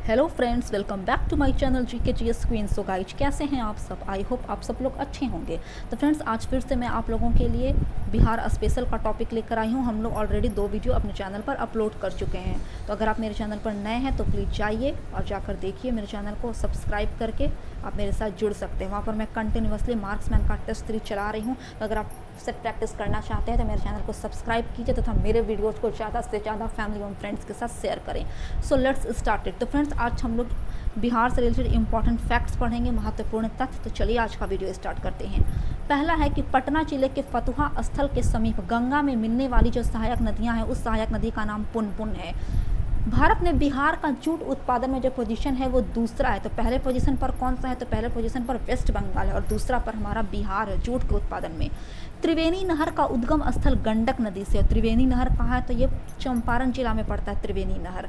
Hello friends, welcome back to my channel GK GS queen. So guys, कैसे हैं आप सब? आई होप आप सब लोग अच्छे होंगे। तो फ्रेंड्स, आज फिर से मैं आप लोगों के लिए बिहार स्पेशल का टॉपिक लेकर आई हूँ। हम लोग ऑलरेडी 2 वीडियो अपने चैनल पर अपलोड कर चुके हैं। तो अगर आप मेरे चैनल पर नए हैं तो प्लीज़ जाइए और जाकर देखिए। मेरे चैनल को सब्सक्राइब करके आप मेरे साथ जुड़ सकते हैं। वहाँ पर मैं कंटिन्यूसली मार्क्समैन का टेस्ट 3 चला रही हूँ। तो अगर आप सेट प्रैक्टिस करना चाहते हैं तो मेरे चैनल को सब्सक्राइब कीजिए तथा मेरे वीडियोज़ को ज़्यादा से ज़्यादा फैमिली और फ्रेंड्स के साथ शेयर करें। So let's start it. तो फ्रेंड्स, आज हम लोग बिहार से रिलेटेड इंपॉर्टेंट फैक्ट्स पढ़ेंगे, महत्वपूर्ण तथ्य। तो चलिए आज का वीडियो स्टार्ट करते हैं। पहला है कि पटना जिले के फतुहा स्थल के समीप गंगा में मिलने वाली जो सहायक नदियां हैं, उस सहायक नदी का नाम पुनपुन है। भारत में बिहार का जूट उत्पादन में जो पोजीशन है वो दूसरा है। तो पहले पोजीशन पर कौन सा है? तो पहले पोजीशन पर वेस्ट बंगाल है और दूसरा पर हमारा बिहार है जूट के उत्पादन में। त्रिवेणी नहर का उद्गम स्थल गंडक नदी से, और त्रिवेणी नहर कहाँ है? तो ये चंपारण जिला में पड़ता है त्रिवेणी नहर।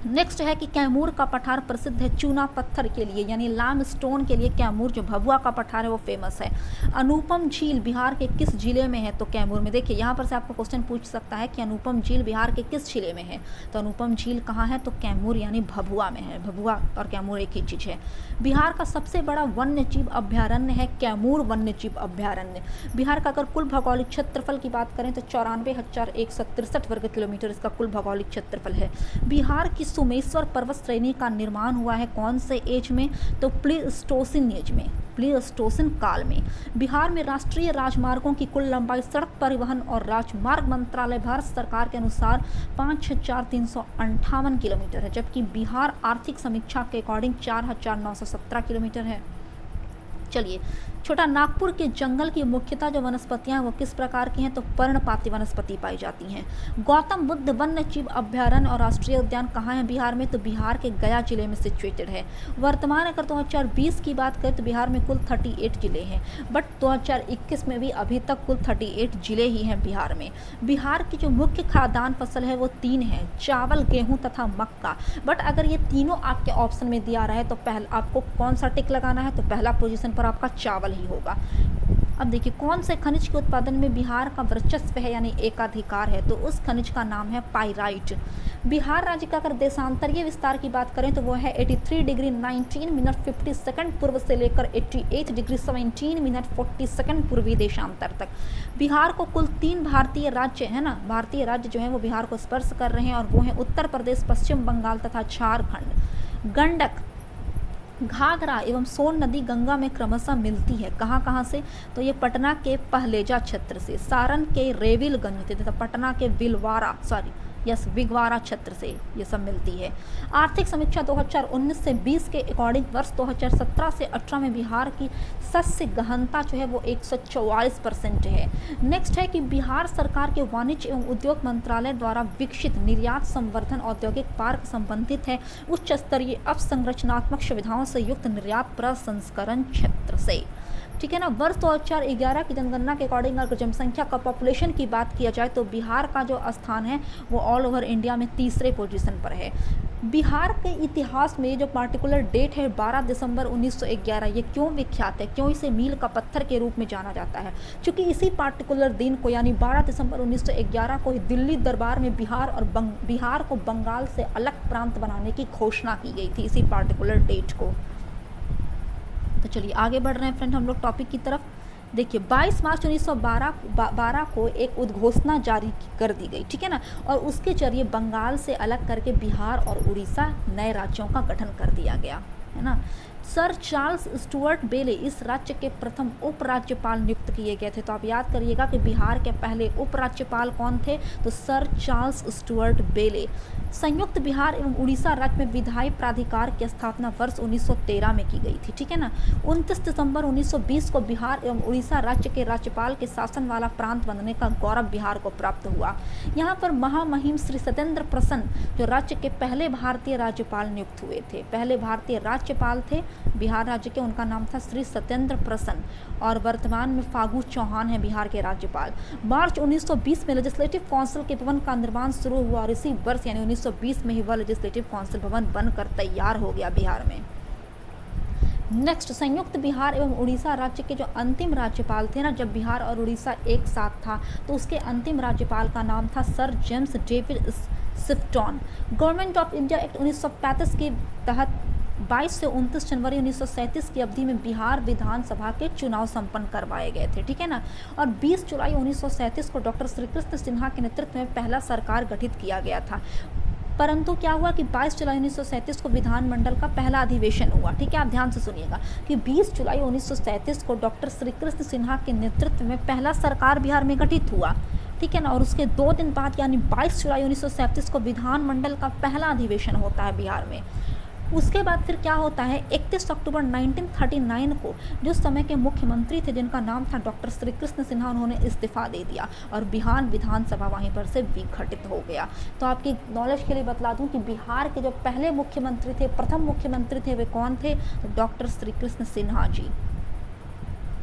नेक्स्ट है कि कैमूर का पठार प्रसिद्ध है चूना पत्थर के लिए, यानी लाइम स्टोन के लिए कैमूर जो भभुआ का पठार है वो फेमस है। अनुपम झील बिहार के किस जिले में है? तो कैमूर में। देखिए, यहाँ पर से आपको क्वेश्चन पूछ सकता है कि अनुपम झील बिहार के किस जिले में है। तो अनुपम झील कहाँ है? तो कैमूर यानी भभुआ में है। भभुआ और कैमूर एक ही चीज़ है। बिहार का सबसे बड़ा वन्य जीव अभ्यारण्य है कैमूर वन्य जीव अभ्यारण्य। बिहार का अगर कुल भौगोलिक क्षेत्रफल की बात करें तो 94,163 वर्ग किलोमीटर इसका कुल भौगोलिक क्षेत्रफल है। बिहार की सोमेश्वर पर्वत श्रेणी का निर्माण हुआ है कौन से एज में? तो प्लीस्टोसिन एज में, प्लीस्टोसिन काल में। बिहार में राष्ट्रीय राजमार्गों की कुल लंबाई सड़क परिवहन और राजमार्ग मंत्रालय भारत सरकार के अनुसार 5,358 किलोमीटर है, जबकि बिहार आर्थिक समीक्षा के अकॉर्डिंग 4,917 किलोमीटर है। चलिए, छोटा नागपुर के जंगल की मुख्यतः जो वनस्पतियां हैं वो किस प्रकार की हैं? तो पर्णपाती वनस्पति पाई जाती हैं। गौतम बुद्ध वन्य जीव अभ्यारण्य और राष्ट्रीय उद्यान कहाँ है बिहार में? तो बिहार के गया जिले में सिचुएटेड है। वर्तमान अगर 2020 की बात करें तो बिहार में कुल 38 जिले हैं, बट 2021 में भी अभी तक कुल 38 जिले ही हैं बिहार में। बिहार की जो मुख्य खाद्यान्न फसल है वो 3 है, चावल, गेहूँ तथा मक्का। बट अगर ये तीनों आपके ऑप्शन में दिया रहा है तो पहला आपको कौन सा टिक लगाना है? तो पहला पोजीशन पर आपका चावल ही होगा। अब देखिए, कौन से खनिज के उत्पादन में बिहार का वर्चस्व है यानी एकाधिकार है? तो उस खनिज का नाम है पाइराइट। बिहार राज्य का अगर देशांतरीय विस्तार की बात करें तो वो है 83 डिग्री 19 मिनट 50 सेकंड पूर्व से लेकर 88 डिग्री 17 मिनट 40 सेकंड पूर्वी देशांतर तक। बिहार को कुल 3 भारतीय राज्य है ना, भारतीय राज्य जो है वो बिहार को स्पर्श कर रहे हैं और वो हैं उत्तर प्रदेश, पश्चिम बंगाल तथा झारखंड। गंडक, घाघरा एवं सोन नदी गंगा में क्रमशः मिलती है। कहाँ से? तो ये पटना के पहलेजा क्षेत्र से, सारण के रेविलगंज तथा पटना के विगवारा क्षेत्र से ये सब मिलती है। आर्थिक समीक्षा 2019 से 20 के अकॉर्डिंग वर्ष 2017 से 18 में बिहार की शस्य गहनता जो है वो 144% है। नेक्स्ट है कि बिहार सरकार के वाणिज्य एवं उद्योग मंत्रालय द्वारा विकसित निर्यात संवर्धन औद्योगिक पार्क संबंधित है उच्च स्तरीय अवसंरचनात्मक सुविधाओं से युक्त निर्यात प्रसंस्करण क्षेत्र से। ठीक है ना। वर्ष 2011 की जनगणना के अकॉर्डिंग अगर जनसंख्या का पॉपुलेशन की बात किया जाए तो बिहार का जो स्थान है वो ऑल ओवर इंडिया में तीसरे पोजीशन पर है। बिहार के इतिहास में जो पार्टिकुलर डेट है 12 दिसंबर 1911, ये क्यों विख्यात है, क्यों इसे मील का पत्थर के रूप में जाना जाता है? क्योंकि इसी पार्टिकुलर दिन को यानी 12 दिसंबर 1911 को दिल्ली दरबार में बिहार को बंगाल से अलग प्रांत बनाने की घोषणा की गई थी, इसी पार्टिकुलर डेट को। तो चलिए आगे बढ़ रहे हैं फ्रेंड हम लोग टॉपिक की तरफ। देखिए, 22 मार्च 1912 को एक उद्घोषणा जारी कर दी गई, ठीक है ना, और उसके जरिए बंगाल से अलग करके बिहार और उड़ीसा नए राज्यों का गठन कर दिया गया, है ना। सर चार्ल्स स्टुअर्ट बेले इस राज्य के प्रथम उपराज्यपाल नियुक्त किए गए थे। तो आप याद करिएगा कि बिहार के पहले उपराज्यपाल कौन थे? तो सर चार्ल्स स्टुअर्ट बेले। संयुक्त बिहार एवं उड़ीसा राज्य में विधायी प्राधिकार की स्थापना वर्ष 1913 में की गई थी, ठीक है ना। 29 दिसंबर 1920 को बिहार एवं उड़ीसा राज्य के राज्यपाल के शासन वाला प्रांत बनने का गौरव बिहार को प्राप्त हुआ। यहाँ पर महामहिम श्री सत्येंद्र प्रसन्न जो राज्य के पहले भारतीय राज्यपाल नियुक्त हुए थे, पहले भारतीय राज्यपाल थे बिहार राज्य के, उनका नाम था श्री सत्येंद्र प्रसन्न, और वर्तमान में फागू चौहान है बिहार के राज्यपाल। मार्च 1920 में लेजिस्लेटिव काउंसिल के भवन का निर्माण शुरू हुआ और इसी वर्ष यानी 1920 में ही वह लेजिस्लेटिव काउंसिल भवन बनकर तैयार हो गया बिहार में। नेक्स्ट, संयुक्त बिहार एवं उड़ीसा राज्य के जो अंतिम राज्यपाल थे ना, जब बिहार और उड़ीसा एक साथ था तो उसके अंतिम राज्यपाल का नाम था sir James David Sifton. Government of India Act 1935 के तहत 22 से 29 जनवरी 1937 की अवधि में बिहार विधानसभा के चुनाव संपन्न करवाए गए थे, ठीक है ना। और 20 जुलाई 1937 को डॉक्टर श्री कृष्ण सिन्हा के नेतृत्व में पहला सरकार गठित किया गया था। परंतु क्या हुआ कि 22 जुलाई 1937 को विधानमंडल का पहला अधिवेशन हुआ, ठीक है। आप ध्यान से सुनिएगा कि 20 जुलाई 1937 को डॉक्टर श्री कृष्ण सिन्हा के नेतृत्व में पहला सरकार बिहार में गठित हुआ, ठीक है ना। और उसके 2 दिन बाद यानी 22 जुलाई 1937 को विधानमंडल का पहला अधिवेशन होता है बिहार में। उसके बाद फिर क्या होता है, 31 अक्टूबर 1939 को जो समय के मुख्यमंत्री थे जिनका नाम था डॉक्टर श्री कृष्ण सिन्हा, उन्होंने इस्तीफा दे दिया और बिहार विधानसभा वहीं पर से विघटित हो गया। तो आपकी नॉलेज के लिए बतला दूं कि बिहार के जो पहले मुख्यमंत्री थे, प्रथम मुख्यमंत्री थे, वे कौन थे, तो डॉक्टर श्री कृष्ण सिन्हा जी।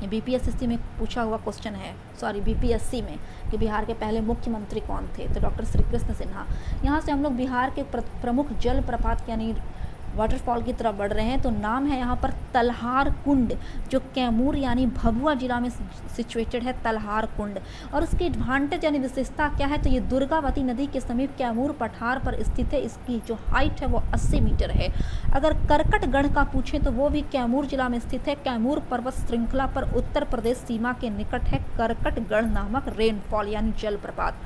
ये बीपीएससी में पूछा हुआ क्वेश्चन है, बीपीएससी में, कि बिहार के पहले मुख्यमंत्री कौन थे, तो डॉक्टर श्री कृष्ण सिन्हा। यहाँ से हम लोग बिहार के प्रमुख जल प्रपात यानी वाटरफॉल की तरफ बढ़ रहे हैं। तो नाम है यहाँ पर तलहार कुंड, जो कैमूर यानी भभुआ जिला में सिचुएटेड है, तलहार कुंड। और उसकी एडवांटेज यानी विशेषता क्या है, तो ये दुर्गावती नदी के समीप कैमूर पठार पर स्थित है। इसकी जो हाइट है वो 80 मीटर है। अगर करकटगढ़ का पूछें तो वो भी कैमूर जिला में स्थित है। कैमूर पर्वत श्रृंखला पर उत्तर प्रदेश सीमा के निकट है करकटगढ़ नामक रेनफॉल यानी जलप्रपात।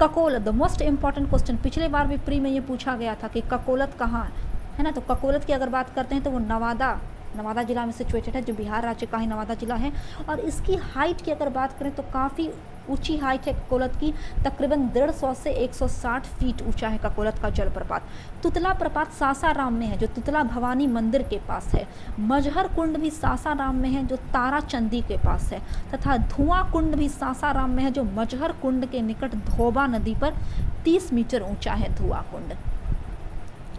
Kakolat, the most important question, पिछले बार भी प्री में ये पूछा गया था कि ककोलत कहाँ है ना। तो ककोलत की अगर बात करते हैं तो वो नवादा जिला में सिचुएटेड है, जो बिहार राज्य का ही नवादा जिला है। और इसकी हाइट की अगर बात करें तो काफ़ी ऊंची हाइट है ककोलत की, तकरीबन 150 से 160 फीट ऊंचा है ककोलत का जलप्रपात। तुतला प्रपात सासाराम में है, जो तुतला भवानी मंदिर के पास है। मजहर कुंड भी सासाराम में है, जो ताराचंदी के पास है। तथा धुआं कुंड भी सासाराम में है, जो मजहर कुंड के निकट धोबा नदी पर 30 मीटर ऊंचा है धुआं कुंड।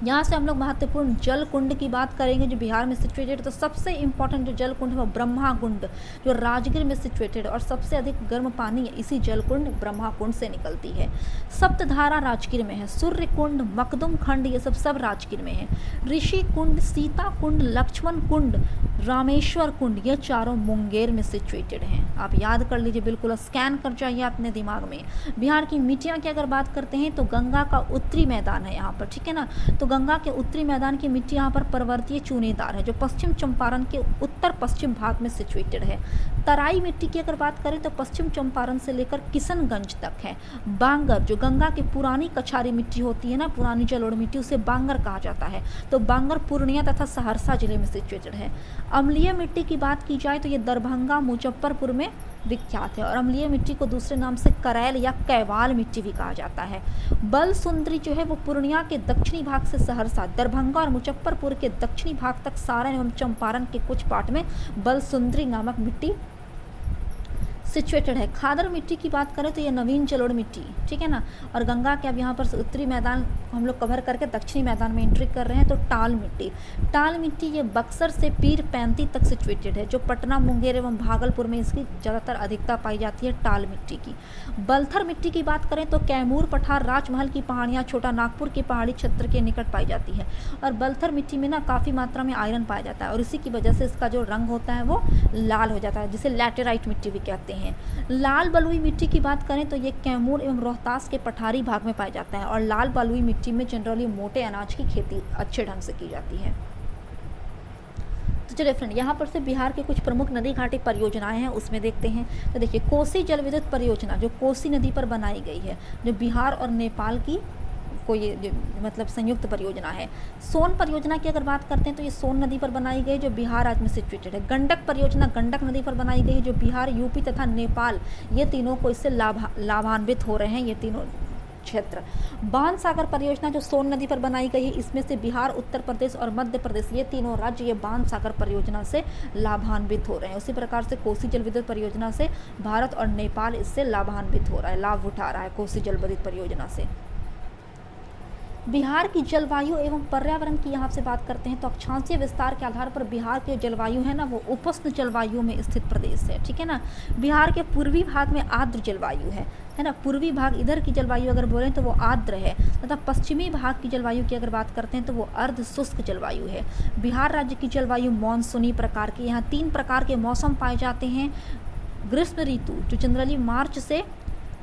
यहाँ से हम लोग महत्वपूर्ण जल कुंड की बात करेंगे जो बिहार में सिचुएटेड। तो सबसे इंपॉर्टेंट जो जल कुंड है वो ब्रह्मा कुंड, जो राजगीर में सिचुएटेड, और सबसे अधिक गर्म पानी इसी जल कुंड ब्रह्मा कुंड से निकलती है। सप्तधारा राजगीर में है। सूर्य कुंड, मकदुम खंड, ये सब राजगीर में है। ऋषि कुंड, सीता कुंड, लक्ष्मण कुंड, रामेश्वर कुंड, ये चारों मुंगेर में सिचुएटेड हैं। आप याद कर लीजिए, बिल्कुल स्कैन कर जाइए अपने दिमाग में। बिहार की मिट्टियाँ की अगर बात करते हैं तो गंगा का उत्तरी मैदान है यहाँ पर, ठीक है ना। तो गंगा के उत्तरी मैदान की मिट्टी यहाँ पर पर्वतीय चूनेदार है, जो पश्चिम चंपारण के उत्तर पश्चिम भाग में सिचुएटेड है। तराई मिट्टी की अगर बात करें तो पश्चिम चंपारण से लेकर किशनगंज तक है। बांगर, जो गंगा की पुरानी कछारी मिट्टी होती है ना, पुरानी जलोढ़ मिट्टी, उसे बांगर कहा जाता है। तो बांगर पूर्णिया तथा सहरसा जिले में सिचुएटेड है। अम्लीय मिट्टी की बात की जाए तो ये दरभंगा, मुजफ्फरपुर में विख्यात है। और अम्लीय मिट्टी को दूसरे नाम से करैल या कैवाल मिट्टी भी कहा जाता है। बलसुंदरी जो है वो पूर्णिया के दक्षिणी भाग से सहरसा, दरभंगा और मुजफ्फरपुर के दक्षिणी भाग तक सारण एवं चंपारण के कुछ पार्ट में बलसुंदरी नामक मिट्टी सिचुएटेड है। खादर मिट्टी की बात करें तो ये नवीन जलोढ़ मिट्टी, ठीक है ना। और गंगा के अब यहाँ पर उत्तरी मैदान हम लोग कवर करके दक्षिणी मैदान में एंट्री कर रहे हैं। तो टाल मिट्टी ये बक्सर से पीर पैंती तक सिचुएटेड है, जो पटना, मुंगेर एवं भागलपुर में इसकी ज़्यादातर अधिकता पाई जाती है टाल मिट्टी की। बलथर मिट्टी की बात करें तो कैमूर पठार, राजमहल की पहाड़ियाँ, छोटा नागपुर के पहाड़ी क्षेत्र के निकट पाई जाती है। और बलथर मिट्टी में ना काफ़ी मात्रा में आयरन पाया जाता है, और इसी की वजह से इसका जो रंग होता है वो लाल हो जाता है, जिसे लैटेराइट मिट्टी भी कहते हैं। लाल बलुई मिट्टी की बात करें तो ये कैमूर एवं रोहतास के पठारी भाग में पाया जाता है। और लाल बलुई मिट्टी में जनरली मोटे अनाज की खेती अच्छे ढंग से की जाती है। तो चलिए फ्रेंड, यहाँ पर से बिहार के कुछ प्रमुख नदी घाटी परियोजनाएं हैं, उसमें देखते हैं। तो देखिए, कोसी जल विद्युत परियोजना जो कोसी नदी पर बनाई गई है, जो बिहार और नेपाल की कोई मतलब संयुक्त परियोजना है। सोन परियोजना की अगर बात करते हैं तो ये सोन नदी पर बनाई गई, जो बिहार राज्य में सिचुएटेड है। गंडक परियोजना गंडक नदी पर बनाई गई, जो बिहार, यूपी तथा नेपाल, ये तीनों को इससे लाभान्वित हो रहे हैं, ये तीनों क्षेत्र। बाण सागर परियोजना जो सोन नदी पर बनाई गई है, इसमें से बिहार, उत्तर प्रदेश और मध्य प्रदेश, ये तीनों राज्य ये बाण सागर परियोजना से लाभान्वित हो रहे हैं। उसी प्रकार से कोसी जल विद्युत परियोजना से भारत और नेपाल इससे लाभान्वित हो रहा है, लाभ उठा रहा है कोसी जल विद्युत परियोजना से। बिहार की जलवायु एवं पर्यावरण की यहाँ से बात करते हैं तो अक्षांशीय विस्तार के आधार पर बिहार की जलवायु है ना वो उपोष्ण जलवायु में स्थित प्रदेश है, ठीक है ना। बिहार के पूर्वी भाग में आर्द्र जलवायु है ना। पूर्वी भाग इधर की जलवायु अगर बोलें तो वो आर्द्र है, तथा पश्चिमी भाग की जलवायु की अगर बात करते हैं तो वो अर्ध शुष्क जलवायु है। बिहार राज्य की जलवायु मानसूनी प्रकार की, यहाँ 3 प्रकार के मौसम पाए जाते हैं। ग्रीष्म ऋतु जो जनरली मार्च से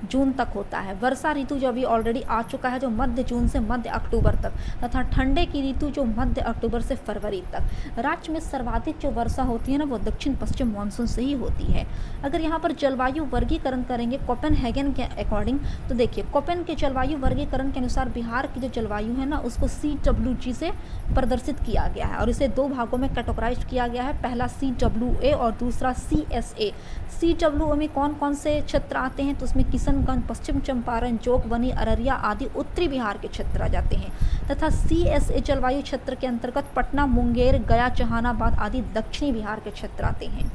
जून तक होता है। वर्षा ऋतु जो अभी ऑलरेडी आ चुका है, जो मध्य जून से मध्य अक्टूबर तक, तथा ठंडे की ऋतु जो मध्य अक्टूबर से फरवरी तक। राज्य में सर्वाधिक जो वर्षा होती है ना, वो दक्षिण पश्चिम मानसून से ही होती है। अगर यहाँ पर जलवायु वर्गीकरण करेंगे कोपेनहेगन के अकॉर्डिंग, तो देखिए कोपेन के जलवायु वर्गीकरण के अनुसार बिहार की जो जलवायु है ना, उसको CWG से प्रदर्शित किया गया है और इसे दो भागों में कैटेगराइज किया गया है। पहला CWA और दूसरा CSA। CWA में कौन कौन से क्षेत्र आते हैं, तो उसमें किशनगंज, पश्चिम चंपारण, जोगबनी, अररिया आदि उत्तरी बिहार के क्षेत्र आ जाते हैं, तथा CSA जलवायु क्षेत्र के अंतर्गत पटना, मुंगेर, गया, जहानाबाद आदि दक्षिणी बिहार के क्षेत्र आते हैं।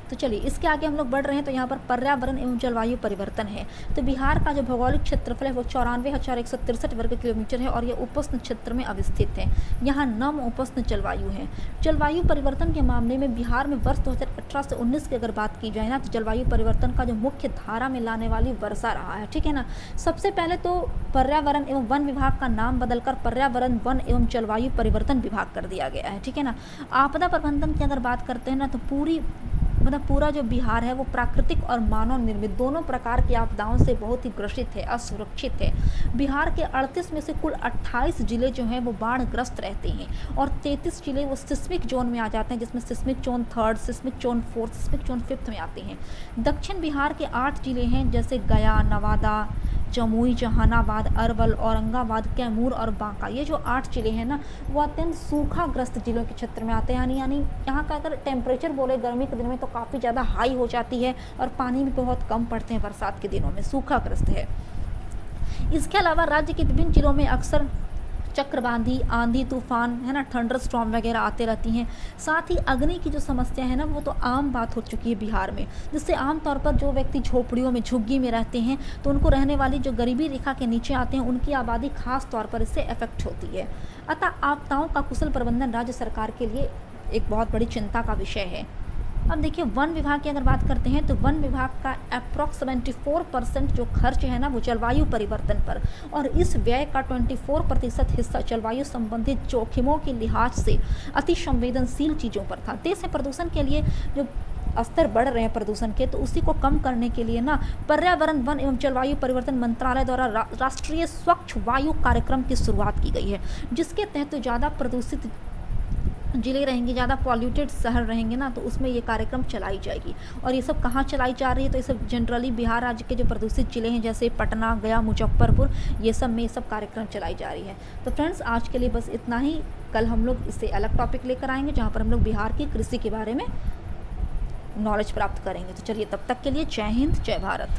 तो चलिए इसके आगे हम लोग बढ़ रहे हैं। तो यहाँ पर पर्यावरण एवं जलवायु परिवर्तन है। तो बिहार का जो भौगोलिक क्षेत्रफल है वो 94,163 वर्ग किलोमीटर है और ये उपोष्ण क्षेत्र में अवस्थित है। यहाँ नम उपोष्ण जलवायु है। जलवायु परिवर्तन के मामले में बिहार में वर्ष 2018 से 19 की अगर बात की जाए ना, तो जलवायु परिवर्तन का जो मुख्य धारा में लाने वाली वर्षा रहा है, ठीक है ना। सबसे पहले तो पर्यावरण एवं वन विभाग का नाम बदलकर पर्यावरण, वन एवं जलवायु परिवर्तन विभाग कर दिया गया है, ठीक है ना। आपदा प्रबंधन की अगर बात करते हैं ना, तो पूरा जो बिहार है वो प्राकृतिक और मानव निर्मित दोनों प्रकार की आपदाओं से बहुत ही ग्रसित है, असुरक्षित है। बिहार के 38 में से कुल 28 जिले जो हैं वो बाढ़ग्रस्त रहते हैं और 33 जिले वो सिस्मिक जोन में आ जाते हैं, जिसमें seismic zone 3, seismic zone 4, seismic zone 5 में आते हैं। दक्षिण बिहार के 8 जिले हैं, जैसे गया, नवादा, जमुई, जहानाबाद, अरवल, औरंगाबाद, कैमूर और बांका। ये जो 8 जिले हैं ना, वो अत्यंत सूखाग्रस्त जिलों के क्षेत्र में आते हैं। यानी यहाँ का अगर टेम्परेचर बोले गर्मी के दिन में तो काफ़ी ज़्यादा हाई हो जाती है और पानी भी बहुत कम पड़ते हैं बरसात के दिनों में, सूखाग्रस्त है। इसके अलावा राज्य के विभिन्न जिलों में अक्सर चक्रवाती, आंधी, तूफान है ना, थंडर स्टॉर्म वगैरह आते रहती हैं। साथ ही अग्नि की जो समस्या है ना, वो तो आम बात हो चुकी है बिहार में, जिससे आमतौर पर जो व्यक्ति झोपड़ियों में, झुग्गी में रहते हैं, तो उनको रहने वाली जो गरीबी रेखा के नीचे आते हैं, उनकी आबादी खास तौर पर इससे अफेक्ट होती है। अतः आपदाओं का कुशल प्रबंधन राज्य सरकार के लिए एक बहुत बड़ी चिंता का विषय है। अब देखिए वन विभाग की अगर बात करते हैं, तो वन विभाग का अप्रॉक्स 74% जो खर्च है ना, वो जलवायु परिवर्तन पर, और इस व्यय का 24% हिस्सा जलवायु संबंधित जोखिमों के लिहाज से अति संवेदनशील चीज़ों पर था। देश में प्रदूषण के लिए जो स्तर बढ़ रहे हैं प्रदूषण के, तो उसी को कम करने के लिए ना पर्यावरण, वन एवं जलवायु परिवर्तन मंत्रालय द्वारा राष्ट्रीय स्वच्छ वायु कार्यक्रम की शुरुआत की गई है, जिसके तहत तो ज़्यादा प्रदूषित जिले रहेंगे, ज़्यादा पॉल्यूटेड शहर रहेंगे ना, तो उसमें ये कार्यक्रम चलाई जाएगी। और ये सब कहाँ चलाई जा रही है, तो ये सब जनरली बिहार राज्य के जो प्रदूषित जिले हैं, जैसे पटना, गया, मुजफ्फरपुर, ये सब में ये सब कार्यक्रम चलाई जा रही है। तो फ्रेंड्स आज के लिए बस इतना ही। कल हम लोग इससे अलग टॉपिक लेकर आएंगे, जहाँ पर हम लोग बिहार की कृषि के बारे में नॉलेज प्राप्त करेंगे। तो चलिए तब तक के लिए जय हिंद, जय भारत।